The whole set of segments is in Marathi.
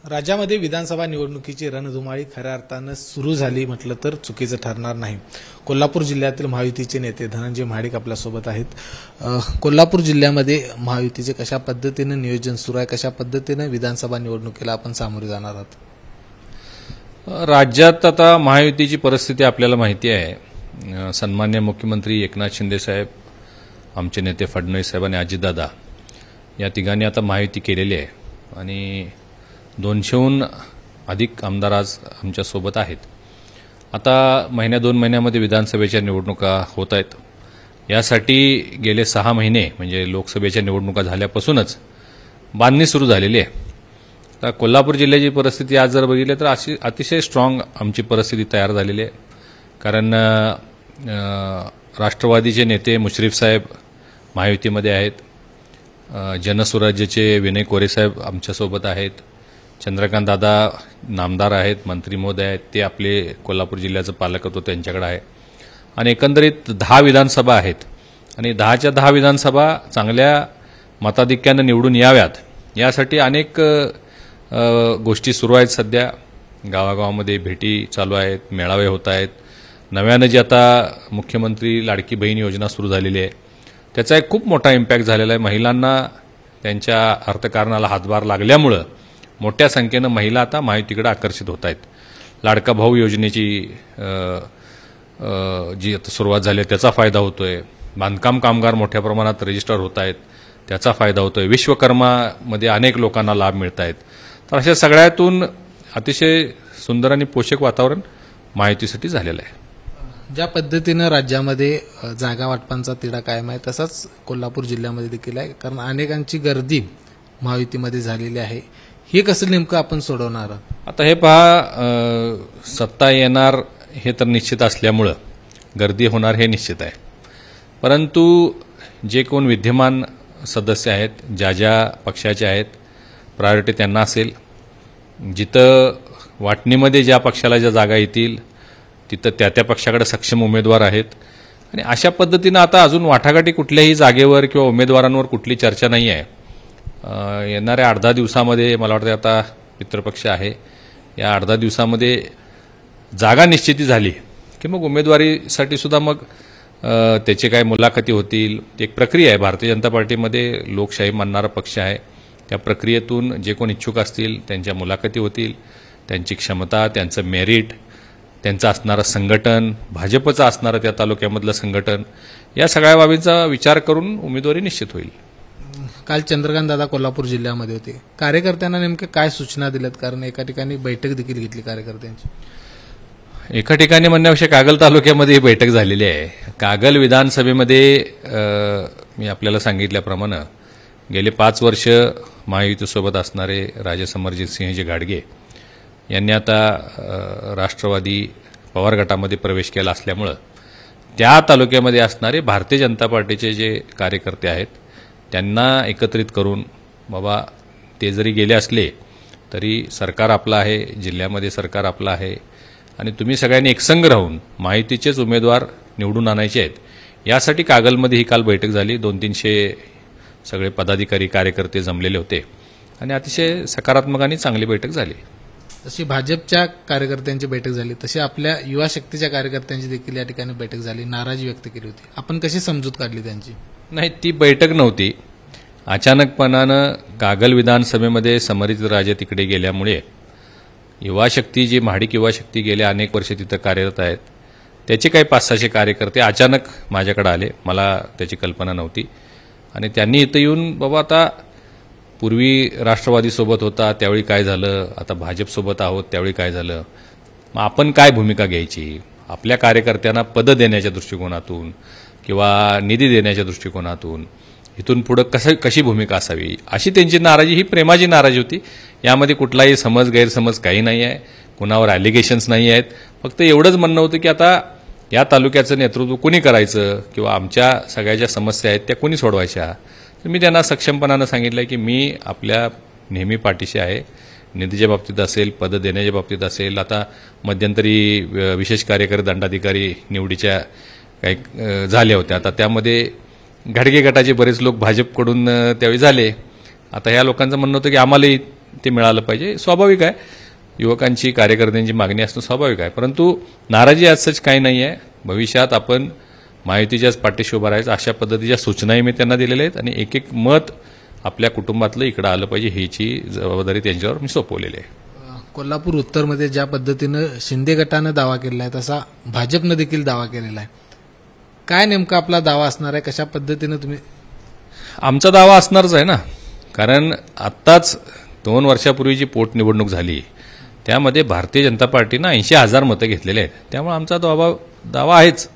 राज्यामध्ये विधानसभा निवडणुकीची रणधुमाळी खऱ्या अर्थानं सुरू झाली म्हटलं तर चुकीचं ठरणार नाही। कोल्हापूर जिल्ह्यातील महायुतीचे नेते धनंजय महाडिक आपल्यासोबत आहेत। कोल्हापूर जिल्ह्यामध्ये महायुतीचे कशा पद्धतीने नियोजन सुरू आहे, कशा पद्धतीने विधानसभा निवडणुकीला आपण सामोरे जाणार आहात? राज्यात आता महायुतीची परिस्थिती आपल्याला माहिती आहे। सन्मान्य मुख्यमंत्री एकनाथ शिंदे साहेब, आमचे नेते फडणवीस साहेब आणि अजितदादा या तिघांनी आता महायुती केलेली आहे आणि 200हून अधिक आमदार आज आमच्या सोबत आहेत। आता दोन महिन्यामध्ये विधानसभेच्या निवडणुका होत आहेत। यासाठी गेले 6 महिने म्हणजे लोकसभेच्या निवडणुका झाल्यापासूनच बांधणी सुरू झालेली आहे। आता कोल्हापूर जिल्ह्याची परिस्थिती आज जर बघितली तर अतिशय स्ट्रॉंग आमची परिस्थिती तयार झालेली आहे। कारण राष्ट्रवादीचे नेते मुश्रीफ साहेब महायुतीमध्ये आहेत, जनसुराज्याचे विनय कोरे साहेब आमच्यासोबत आहेत, चंद्रकांत दादा नामदार आहेत, मंत्री महोदय आहेत, ते आपले कोल्हापूर जिल्ह्याचं पालकत्व त्यांच्याकडे आहे आणि एकंदरीत 10 विधानसभा आहेत आणि 10च्या 10 विधानसभा चांगल्या मताधिक्यानं निवडून याव्यात यासाठी अनेक गोष्टी सुरू आहेत। सध्या गावागावामध्ये भेटी चालू आहेत, मेळावे होत आहेत। नव्यानं जी आता मुख्यमंत्री लाडकी बहीण योजना सुरू झालेली आहे त्याचा एक खूप मोठा इम्पॅक्ट झालेला आहे। महिलांना त्यांच्या अर्थकारणाला हातभार लागल्यामुळं मोठ्या संख्येनं महिला आता महायुतीकडे आकर्षित होत आहेत। लाडका भाऊ योजनेची जी आता सुरुवात झाली आहे त्याचा फायदा होतोय। बांधकाम कामगार मोठ्या प्रमाणात रजिस्टर होत आहेत त्याचा फायदा होतोय। विश्वकर्मामध्ये अनेक लोकांना लाभ मिळत आहेत। तर अशा सगळ्यातून अतिशय सुंदर आणि पोषक वातावरण महायुतीसाठी झालेलं आहे। ज्या पद्धतीनं राज्यामध्ये जागा वाटपांचा तिढा कायम आहे तसाच कोल्हापूर जिल्ह्यामध्ये देखील आहे, कारण अनेकांची गर्दी महायुतीमध्ये झालेली आहे। हे कसं नेमकं आपण सोडवणार? आता हे पहा, सत्ता येणार हे तर निश्चित असल्यामुळं गर्दी होणार हे निश्चित आहे, परंतु जे कोण विद्यमान सदस्य आहेत, ज्या पक्षाचे आहेत, प्रायोरिटी त्यांना असेल। जिथं वाटणीमध्ये ज्या पक्षाला ज्या जागा येतील तिथं त्या पक्षाकडे सक्षम उमेदवार आहेत आणि अशा पद्धतीनं आता अजून वाटाघाटी कुठल्याही जागेवर किंवा उमेदवारांवर कुठली चर्चा नाही आहे। येणाऱ्या 8-10 दिवसामध्ये मला वाटतं आता मित्रपक्ष आहे, या 8-10 दिवसामध्ये जागा निश्चिती झाली की मग उमेदवारीसाठी सुद्धा मग त्याचे काय मुलाखती होतील। एक प्रक्रिया आहे। भारतीय जनता पार्टीमध्ये लोकशाही मानणारा पक्ष आहे, त्या प्रक्रियेतून जे कोण इच्छुक असतील त्यांच्या मुलाखती होतील, त्यांची क्षमता, त्यांचं मेरिट, त्यांचं असणारं संघटन, भाजपचं असणारं त्या तालुक्यामधलं संघटन, या सगळ्या बाबींचा विचार करून उमेदवारी निश्चित होईल। काल चंद्रकांत दादा कोल्हापूर जिल्ह्यामध्ये होते, कार्यकर्त्यांना नेमके काय सूचना दिल्यात? कारण एका ठिकाणी बैठक देखील घेतली कार्यकर्त्यांची। एका ठिकाणी म्हणण्यापेक्षा कागल तालुक्यामध्ये ही बैठक झालेली आहे। कागल विधानसभेमध्ये मी आपल्याला सांगितल्याप्रमाणे गेले 5 वर्ष महायुतीसोबत असणारे राजे समरजित सिंहजी घाडगे यांनी आता राष्ट्रवादी पवार गटामध्ये प्रवेश केला असल्यामुळं त्या तालुक्यामध्ये असणारे भारतीय जनता पार्टीचे जे कार्यकर्ते आहेत त्यांना एकत्रित करून बाबा ते जरी गेले असले तरी सरकार आपलं आहे, जिल्ह्यामध्ये सरकार आपलं आहे आणि तुम्ही सगळ्यांनी एकसंघ राहून महायुतीचेच उमेदवार निवडून आणायचे आहेत, यासाठी कागलमध्ये ही काल बैठक झाली। 200-300 सगळे पदाधिकारी कार्यकर्ते जमलेले होते आणि अतिशय सकारात्मक आणि चांगली बैठक झाली। जशी भाजपच्या कार्यकर्त्यांची बैठक झाली तशी आपल्या युवा शक्तीच्या कार्यकर्त्यांची देखील या ठिकाणी बैठक झाली, नाराजी व्यक्त केली होती। आपण कशी समजूत काढली त्यांची? नाही, ती बैठक नव्हती। अचानकपणानं कागल विधानसभेमध्ये समरित राजे तिकडे गेल्यामुळे युवा शक्ती, जी महाडिक युवा शक्ती गेल्या अनेक वर्ष तिथं कार्यरत आहेत, त्याचे काही 500-600 कार्यकर्ते अचानक माझ्याकडे आले, मला त्याची कल्पना नव्हती आणि त्यांनी इथं येऊन बाबा आता पूर्वी राष्ट्रवादीसोबत होता त्यावेळी काय झालं, आता भाजपसोबत आहोत त्यावेळी काय झालं, मग आपण काय भूमिका घ्यायची, आपल्या कार्यकर्त्यांना पदं देण्याच्या दृष्टिकोनातून किंवा निधी देण्याच्या दृष्टिकोनातून इथून पुढं कशी भूमिका असावी, अशी त्यांची नाराजी, ही प्रेमाची नाराजी होती। यामध्ये कुठलाही गैरसमज काही नाही आहे, कुणावर ॲलिगेशन्स नाही आहेत। फक्त एवढंच म्हणणं होतं की आता या तालुक्याचं नेतृत्व कुणी करायचं किंवा आमच्या सगळ्या ज्या समस्या आहेत त्या कुणी सोडवायच्या। तर मी त्यांना सक्षमपणानं सांगितलं की मी आपल्या नेहमी पाठीशी आहे, निधीच्या बाबतीत असेल, पदं देण्याच्या बाबतीत असेल। आता मध्यंतरी विशेष कार्यकारी दंडाधिकारी निवडीच्या काही झाल्या होत्या, आता त्यामध्ये घाडगे गटाचे बरेच लोक भाजपकडून त्यावेळी झाले। आता ह्या लोकांचं म्हणणं होतं की आम्हालाही ते मिळालं पाहिजे. स्वाभाविक आहे, युवकांची कार्यकर्त्यांची मागणी असणं स्वाभाविक आहे. परंतु नाराजी आज सच काही नाही आहे. भविष्यात आपण महायुतीच्याच पाठीशी उभा राहायचं अशा पद्धतीच्या सूचनाही मी त्यांना दिलेल्या आहेत आणि एक एक मत आपल्या कुटुंबातलं इकडं आलं पाहिजे ह्याची जबाबदारी त्यांच्यावर मी सोपवलेली आहे. कोल्हापूर उत्तरमध्ये ज्या पद्धतीनं शिंदे गटानं दावा केलेला आहे तसा भाजपनं देखील दावा केलेला आहे. काय नेमका आपला दावा असणार आहे, कशा पद्धतीनं तुम्ही? आमचा दावा असणारच आहे ना, कारण आत्ताच 2 वर्षापूर्वी जी पोटनिवडणूक झाली त्यामध्ये भारतीय जनता पार्टीनं 80,000 मतं घेतलेले आहेत. त्यामुळे आमचा दावा आहेच.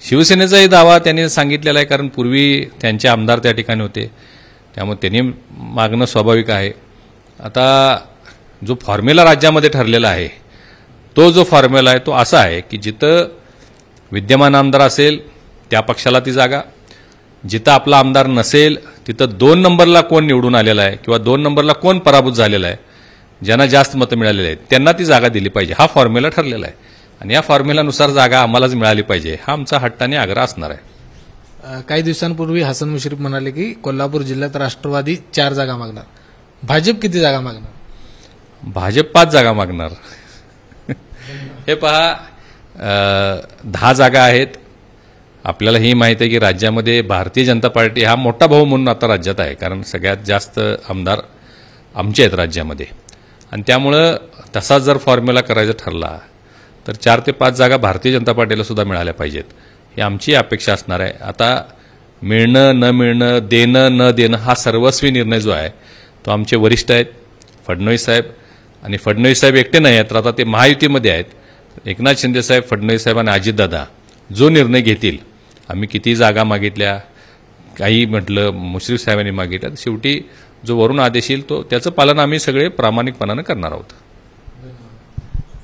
शिवसेनेचाही दावा त्यांनी सांगितलेला आहे, कारण पूर्वी त्यांचे आमदार त्या ठिकाणी होते, त्यामुळे त्यांनी मागणं स्वाभाविक आहे. आता जो फॉर्म्युला राज्यामध्ये ठरलेला आहे तो जो फॉर्म्युला आहे तो असा आहे की जिथं विद्यमान आमदार असेल त्या पक्षाला ती जागा, जिथं आपला आमदार नसेल तिथं 2 नंबरला कोण निवडून आलेला आहे किंवा 2 नंबरला कोण पराभूत झालेला आहे, ज्यांना जास्त मतं मिळालेली आहेत त्यांना ती जागा दिली पाहिजे. हा फॉर्म्युला ठरलेला आहे आणि या फॉर्म्युलानुसार जागा आम्हालाच मिळाली पाहिजे हा आमचा हट्टाने आग्रह असणार आहे. काही दिवसांपूर्वी हसन मुश्रीफ म्हणाले की कोल्हापूर जिल्ह्यात राष्ट्रवादी 4 जागा मागणार, भाजप किती जागा मागणार? भाजप 5 जागा मागणार. हे पहा, 10 जागा आहेत. आपल्याला ही माहिती आहे की राज्यामध्ये भारतीय जनता पार्टी हा मोठा भाऊ म्हणून आता राज्यात आहे, कारण सगळ्यात जास्त आमदार आमचे आहेत राज्यामध्ये आणि त्यामुळं तसा जर फॉर्म्युला करायचा ठरला तर 4 ते 5 जागा भारतीय जनता पार्टीला सुद्धा मिळाल्या पाहिजेत ही आमची अपेक्षा असणार आहे. आता मिळणं न मिळणं, देणं न देणं हा सर्वस्वी निर्णय जो आहे तो आमचे वरिष्ठ आहेत फडणवीस साहेब, आणि फडणवीस साहेब एकटे नाही आहेत तर आता ते महायुतीमध्ये आहेत. एकनाथ शिंदे साहेब, फडणवीस साहेब आणि अजितदादा जो निर्णय घेतील, आम्ही किती जागा मागितल्या, काही म्हटलं मुश्रीफ साहेबांनी मागितल्या, शेवटी जो वरून आदेश येईल तो त्याचं पालन आम्ही सगळे प्रामाणिकपणानं करणार आहोत.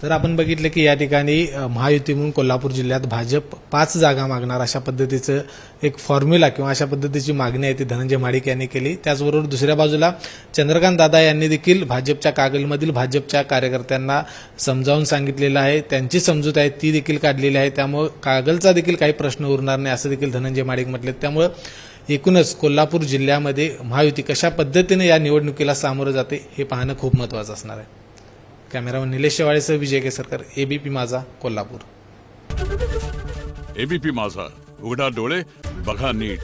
तर आपण बघितलं की या ठिकाणी महायुती म्हणून कोल्हापूर जिल्ह्यात भाजप 5 जागा मागणार अशा पद्धतीचं एक फॉर्म्युला किंवा अशा पद्धतीची मागणी आहे ती धनंजय महाडिक यांनी केली. त्याचबरोबर दुसऱ्या बाजूला चंद्रकांत दादा यांनी देखील भाजपच्या कागलमधील भाजपच्या कार्यकर्त्यांना समजावून सांगितलेलं आहे, त्यांची समजूत आहे ती देखील काढलेली आहे. त्यामुळे कागलचा देखील काही प्रश्न उरणार नाही असं देखील धनंजय महाडिक म्हटले. त्यामुळे एकूणच कोल्हापूर जिल्ह्यामध्ये महायुती कशा पद्धतीने या निवडणुकीला सामोरं जाते हे पाहणं खूप महत्त्वाचं असणार आहे. कॅमेरामन निलेश शेवाळेसह विजय केसरकर, एबीपी माझा, कोल्हापूर. एबीपी माझा, उघडा डोळे बघा नीट.